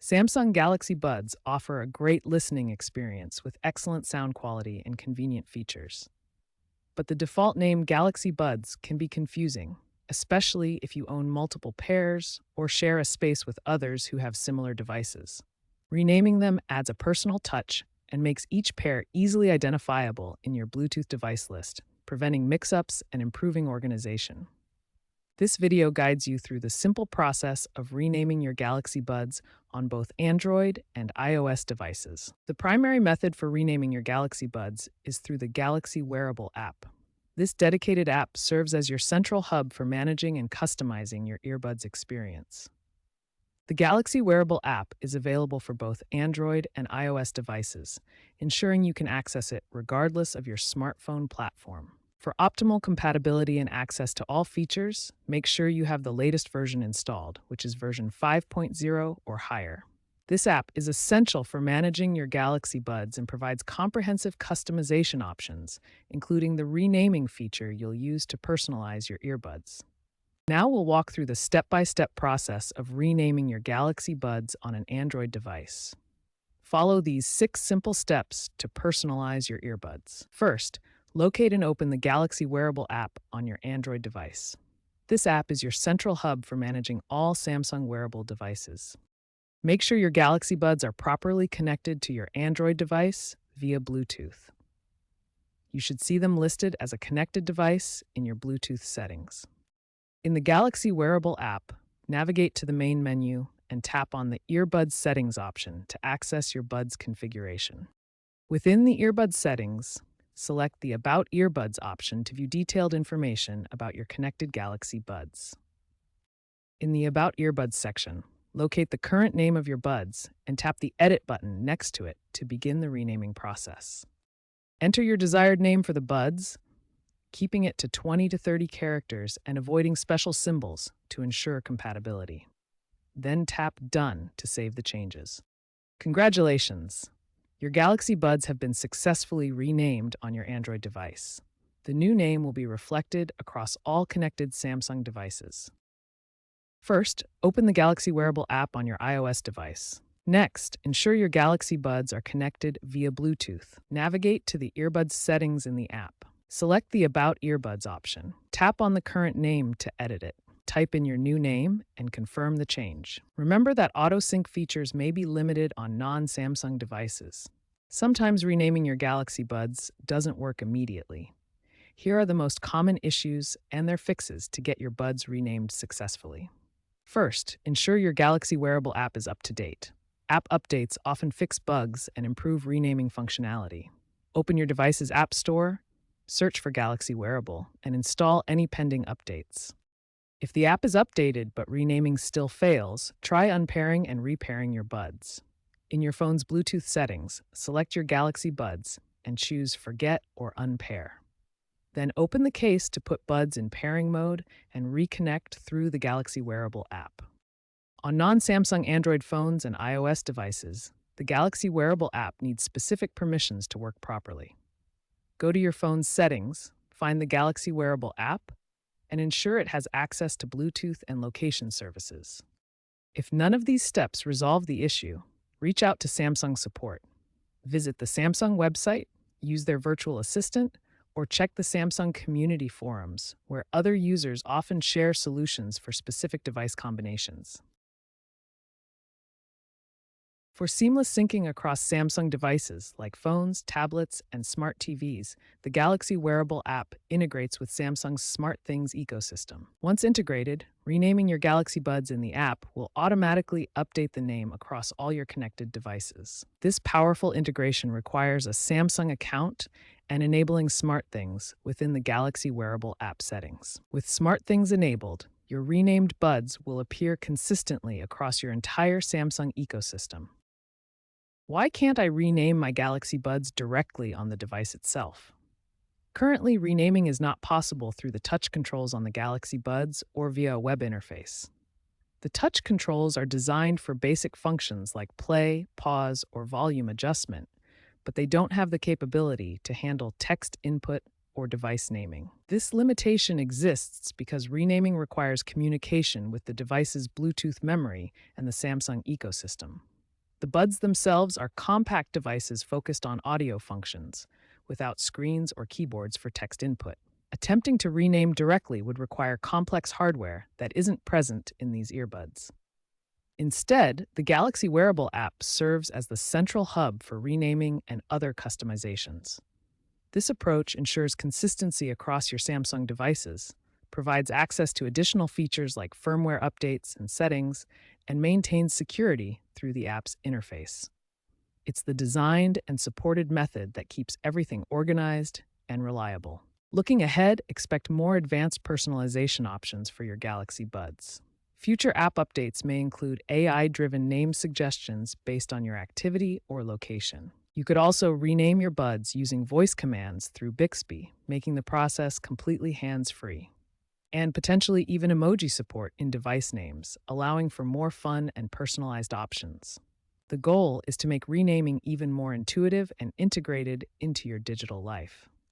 Samsung Galaxy Buds offer a great listening experience with excellent sound quality and convenient features. But the default name Galaxy Buds can be confusing, especially if you own multiple pairs or share a space with others who have similar devices. Renaming them adds a personal touch and makes each pair easily identifiable in your Bluetooth device list, preventing mix-ups and improving organization. This video guides you through the simple process of renaming your Galaxy Buds on both Android and iOS devices. The primary method for renaming your Galaxy Buds is through the Galaxy Wearable app. This dedicated app serves as your central hub for managing and customizing your earbuds experience. The Galaxy Wearable app is available for both Android and iOS devices, ensuring you can access it regardless of your smartphone platform. For optimal compatibility and access to all features, make sure you have the latest version installed, which is version 5.0 or higher. This app is essential for managing your Galaxy Buds and provides comprehensive customization options, including the renaming feature you'll use to personalize your earbuds. Now we'll walk through the step-by-step process of renaming your Galaxy Buds on an Android device. Follow these 6 simple steps to personalize your earbuds. First, locate and open the Galaxy Wearable app on your Android device. This app is your central hub for managing all Samsung wearable devices. Make sure your Galaxy Buds are properly connected to your Android device via Bluetooth. You should see them listed as a connected device in your Bluetooth settings. In the Galaxy Wearable app, navigate to the main menu and tap on the Earbuds Settings option to access your Buds configuration. Within the Earbuds settings, select the About Earbuds option to view detailed information about your connected Galaxy Buds. In the About Earbuds section, locate the current name of your buds and tap the Edit button next to it to begin the renaming process. Enter your desired name for the buds, keeping it to 20 to 30 characters and avoiding special symbols to ensure compatibility. Then tap Done to save the changes. Congratulations! Your Galaxy Buds have been successfully renamed on your Android device. The new name will be reflected across all connected Samsung devices. First, open the Galaxy Wearable app on your iOS device. Next, ensure your Galaxy Buds are connected via Bluetooth. Navigate to the Earbuds settings in the app. Select the About Earbuds option. Tap on the current name to edit it. Type in your new name and confirm the change. Remember that auto-sync features may be limited on non-Samsung devices. Sometimes renaming your Galaxy Buds doesn't work immediately. Here are the most common issues and their fixes to get your buds renamed successfully. First, ensure your Galaxy Wearable app is up to date. App updates often fix bugs and improve renaming functionality. Open your device's App Store, search for Galaxy Wearable, and install any pending updates. If the app is updated but renaming still fails, try unpairing and repairing your buds. In your phone's Bluetooth settings, select your Galaxy Buds and choose Forget or Unpair. Then open the case to put buds in pairing mode and reconnect through the Galaxy Wearable app. On non-Samsung Android phones and iOS devices, the Galaxy Wearable app needs specific permissions to work properly. Go to your phone's settings, find the Galaxy Wearable app, and ensure it has access to Bluetooth and location services. If none of these steps resolve the issue, reach out to Samsung support. Visit the Samsung website, use their virtual assistant, or check the Samsung community forums, where other users often share solutions for specific device combinations. For seamless syncing across Samsung devices like phones, tablets, and smart TVs, the Galaxy Wearable app integrates with Samsung's SmartThings ecosystem. Once integrated, renaming your Galaxy Buds in the app will automatically update the name across all your connected devices. This powerful integration requires a Samsung account and enabling SmartThings within the Galaxy Wearable app settings. With SmartThings enabled, your renamed buds will appear consistently across your entire Samsung ecosystem. Why can't I rename my Galaxy Buds directly on the device itself? Currently, renaming is not possible through the touch controls on the Galaxy Buds or via a web interface. The touch controls are designed for basic functions like play, pause, or volume adjustment, but they don't have the capability to handle text input or device naming. This limitation exists because renaming requires communication with the device's Bluetooth memory and the Samsung ecosystem. The buds themselves are compact devices focused on audio functions, without screens or keyboards for text input. Attempting to rename directly would require complex hardware that isn't present in these earbuds. Instead, the Galaxy Wearable app serves as the central hub for renaming and other customizations. This approach ensures consistency across your Samsung devices, provides access to additional features like firmware updates and settings, and maintains security through the app's interface. It's the designed and supported method that keeps everything organized and reliable. Looking ahead, expect more advanced personalization options for your Galaxy Buds. Future app updates may include AI-driven name suggestions based on your activity or location. You could also rename your buds using voice commands through Bixby, making the process completely hands-free. And potentially even emoji support in device names, allowing for more fun and personalized options. The goal is to make renaming even more intuitive and integrated into your digital life.